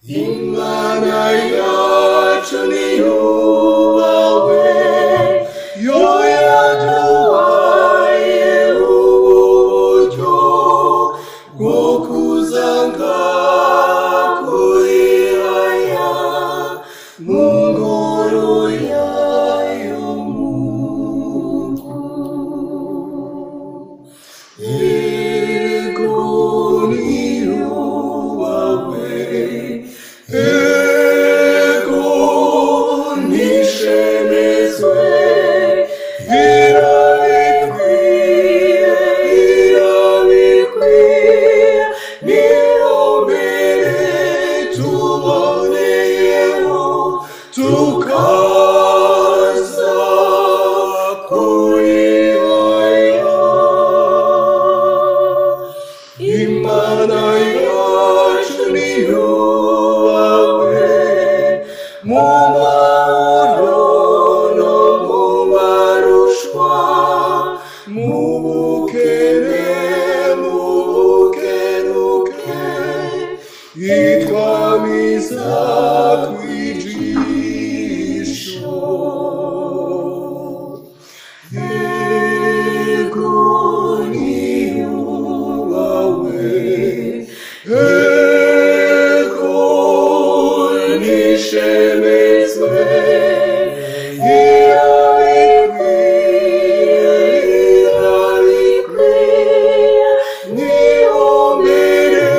Imana yacu ni yubawe, yo yaduhaye uburyo bwo kuzanga kuyihaya mu ngoro yayo ego ni yubawe, ego nishemezwe, irabikwiye, irabikwiye, niyo mbere tuboneyeho tukaza kuyihaya. Imana yacu ni yubawe, mu mahoro no mu marushwa, mu bukene, mu bukenuke, itwamiza kw'ijisho. Ego ni yubawe, ego nishemezwe, irabikwiye, irabikwiye, niyo mbere